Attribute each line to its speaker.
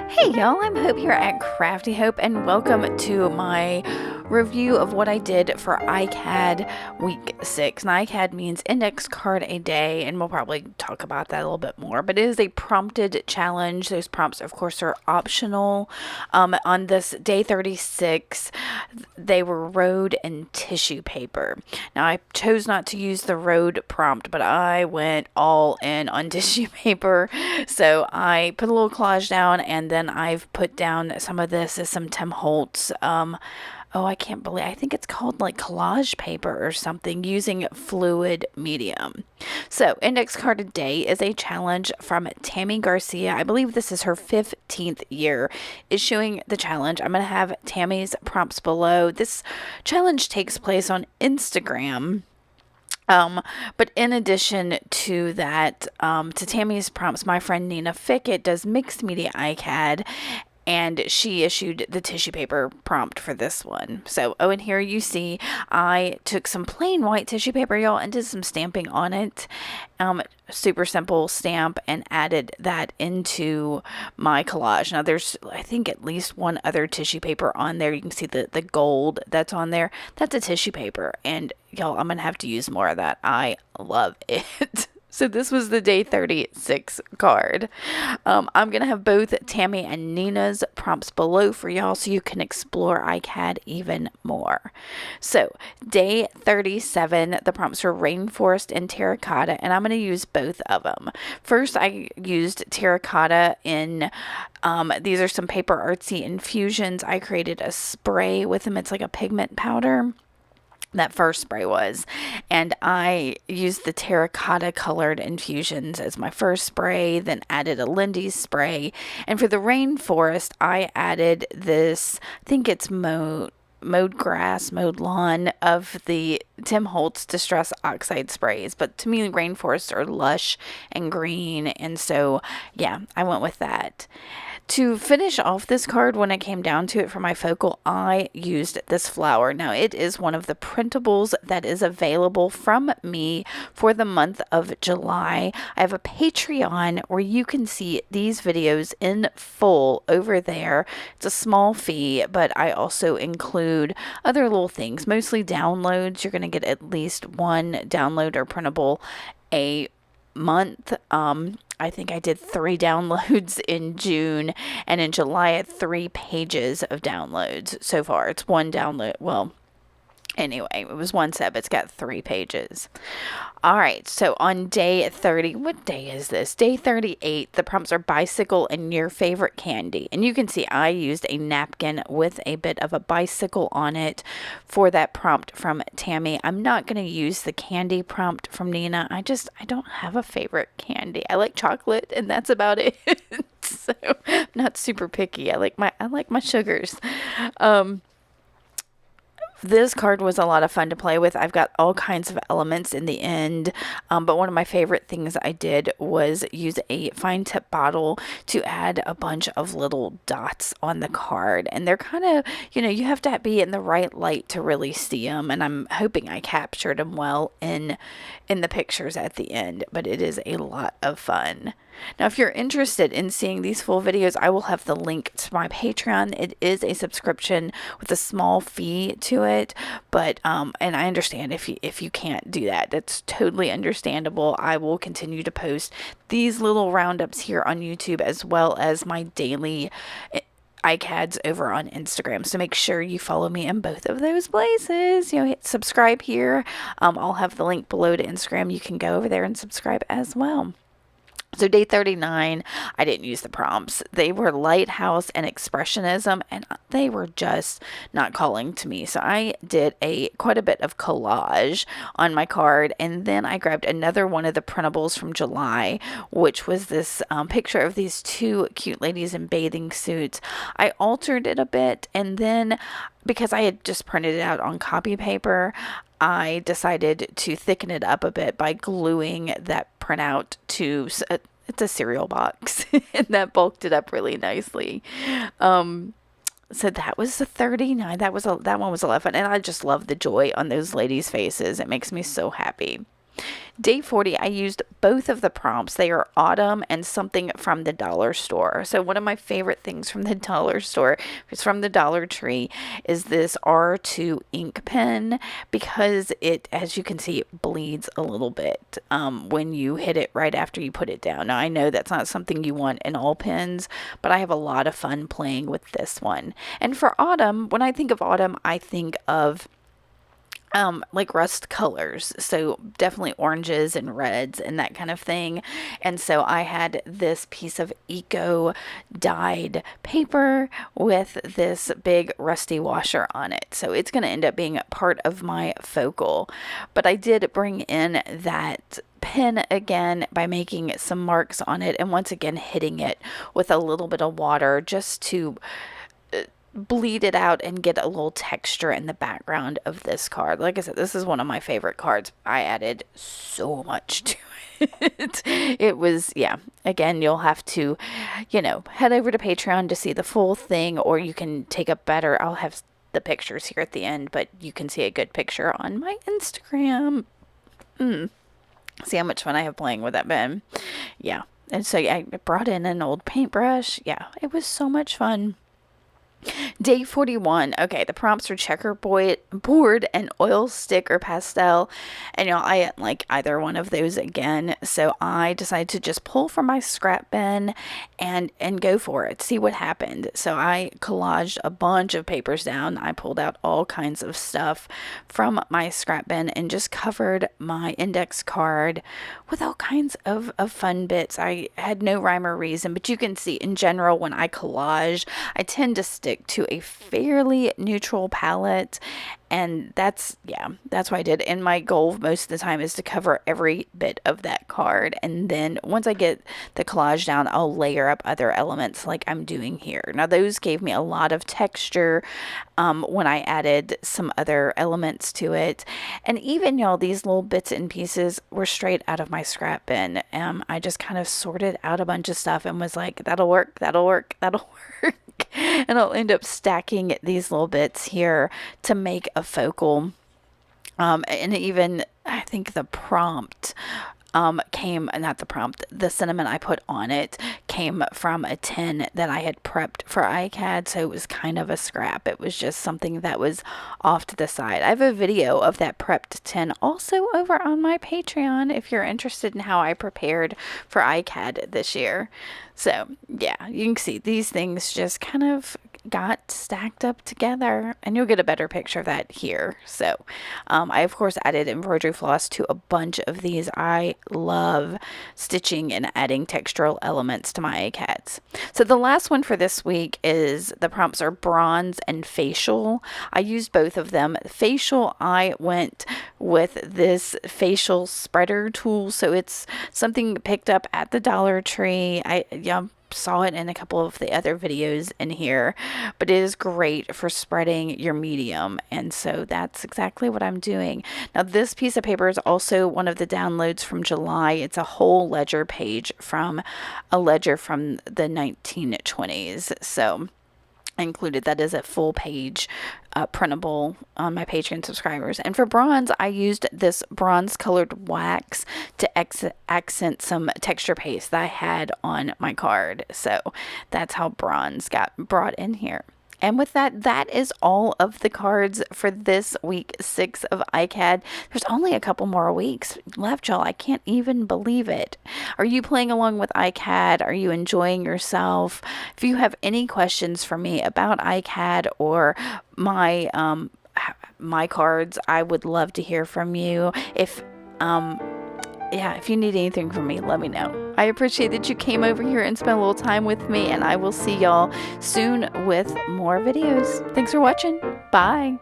Speaker 1: Hey y'all, I'm Hope here at Crafty Hope, and welcome to my review of what I did for ICAD week 6. Now, ICAD means index card a day, and we'll probably talk about that a little bit more, but it is a prompted challenge. Those prompts, of course, are optional. On this day 36, they were road and tissue paper. Now, I chose not to use the road prompt, but I went all in on tissue paper. So I put a little collage down, and then I've put down some of this is some Tim Holtz. I can't believe, I think it's called like collage paper or something, using fluid medium. So index card a day is a challenge from Tammy Garcia. I believe this is her 15th year issuing the challenge. I'm going to have Tammy's prompts below. This challenge takes place on Instagram. But in addition to that, to Tammy's prompts, my friend Nina Fickett does mixed media ICAD, and she issued the tissue paper prompt for this one. So, and here you see I took some plain white tissue paper, y'all, and did some stamping on it. Super simple stamp, and added that into my collage. Now there's, I think, at least one other tissue paper on there. You can see the gold that's on there. That's a tissue paper, and y'all, I'm gonna have to use more of that. I love it. So this was the day 36 card. I'm going to have both Tammy and Nina's prompts below for y'all so you can explore ICAD even more. So day 37, the prompts were rainforest and TerraCotta, and I'm going to use both of them. First, I used TerraCotta in, these are some PaperArtsy Infusions. I created a spray with them. It's like a pigment powder. That first spray was, and I used the TerraCotta colored infusions as my first spray, then added a Lindy's spray, and for the rainforest I added this, I think it's mowed lawn of the Tim Holtz Distress Oxide sprays, but to me rainforests are lush and green, and so yeah, I went with that. To finish off this card, when it came down to it for my focal, I used this flower. Now, it is one of the printables that is available from me for the month of July. I have a Patreon where you can see these videos in full over there. It's a small fee, but I also include other little things, mostly downloads. You're going to get at least one download or printable a month. I think I did 3 downloads in June, and in July I had 3 pages of downloads so far. It's one download. Well, anyway, it was one set, but it's got 3 pages. All right, so on day 30, what day is this? Day 38, the prompts are bicycle and your favorite candy. And you can see I used a napkin with a bit of a bicycle on it for that prompt from Tammy. I'm not going to use the candy prompt from Nina. I don't have a favorite candy. I like chocolate, and that's about it. So I'm not super picky. I like my sugars. This card was a lot of fun to play with. I've got all kinds of elements in the end, but one of my favorite things I did was use a fine tip bottle to add a bunch of little dots on the card, and they're kind of, you have to be in the right light to really see them, and I'm hoping I captured them well in the pictures at the end, but it is a lot of fun. Now, if you're interested in seeing these full videos, I will have the link to my Patreon. It is a subscription with a small fee to it, but and I understand if you can't do that. That's totally understandable. I will continue to post these little roundups here on YouTube, as well as my daily ICADs over on Instagram. So make sure you follow me in both of those places. Hit subscribe here. I'll have the link below to Instagram. You can go over there and subscribe as well. So day 39, I didn't use the prompts. They were lighthouse and expressionism, and they were just not calling to me. So I did quite a bit of collage on my card, and then I grabbed another one of the printables from July, which was this picture of these 2 cute ladies in bathing suits. I altered it a bit, and then because I had just printed it out on copy paper, I decided to thicken it up a bit by gluing that printout to it's a cereal box, and that bulked it up really nicely. So that was the 39. That one was a lot of fun, and I just love the joy on those ladies' faces. It makes me so happy. Day 40, I used both of the prompts. They are Autumn and something from the dollar store. So one of my favorite things from the dollar store, it's from the Dollar Tree, is this R2 ink pen, because it, as you can see, it bleeds a little bit when you hit it right after you put it down. Now, I know that's not something you want in all pens, but I have a lot of fun playing with this one. And for Autumn, when I think of Autumn, I think of like rust colors, so definitely oranges and reds and that kind of thing. And so I had this piece of eco dyed paper with this big rusty washer on it, so it's going to end up being part of my focal. But I did bring in that pen again by making some marks on it, and once again hitting it with a little bit of water just to bleed it out and get a little texture in the background of this card. Like I said, this is one of my favorite cards. I added so much to it. It was, yeah, again, you'll have to, head over to Patreon to see the full thing, or you can take a better, I'll have the pictures here at the end, but you can see a good picture on my Instagram. See how much fun I have playing with that pen. Yeah. And so I brought in an old paintbrush. Yeah, it was so much fun. Day 41. Okay, the prompts are checkerboard and oil stick or pastel. And I didn't like either one of those again. So I decided to just pull from my scrap bin and go for it. See what happened. So I collaged a bunch of papers down. I pulled out all kinds of stuff from my scrap bin and just covered my index card with all kinds of fun bits. I had no rhyme or reason, but you can see in general when I collage, I tend to stick to a fairly neutral palette, and that's what I did. And my goal most of the time is to cover every bit of that card, and then once I get the collage down, I'll layer up other elements like I'm doing here. Now those gave me a lot of texture when I added some other elements to it, and even these little bits and pieces were straight out of my scrap bin. I just kind of sorted out a bunch of stuff and was like, that'll work. And I'll end up stacking these little bits here to make a focal. And even I think the prompt the cinnamon I put on it came from a tin that I had prepped for ICAD, so it was kind of a scrap. It was just something that was off to the side. I have a video of that prepped tin also over on my Patreon if you're interested in how I prepared for ICAD this year. So yeah, you can see these things just kind of got stacked up together, and you'll get a better picture of that here. So I of course added embroidery floss to a bunch of these. I love stitching and adding textural elements to my ICADs. So the last one for this week is the prompts are bronze and facial. I used both of them. Facial, I went with this facial spreader tool, so it's something picked up at the Dollar Tree. I saw it in a couple of the other videos in here, but it is great for spreading your medium, and so that's exactly what I'm doing. Now this piece of paper is also one of the downloads from July. It's a whole ledger page from a ledger from the 1920s, so I included that as a full page printable on my Patreon subscribers. And for bronze, I used this bronze colored wax to accent some texture paste that I had on my card. So that's how bronze got brought in here. And with that, that is all of the cards for this week 6 of ICAD. There's only a couple more weeks left, y'all. I can't even believe it. Are you playing along with ICAD? Are you enjoying yourself? If you have any questions for me about ICAD or my cards, I would love to hear from you. If you need anything from me, let me know. I appreciate that you came over here and spent a little time with me, and I will see y'all soon with more videos. Thanks for watching. Bye.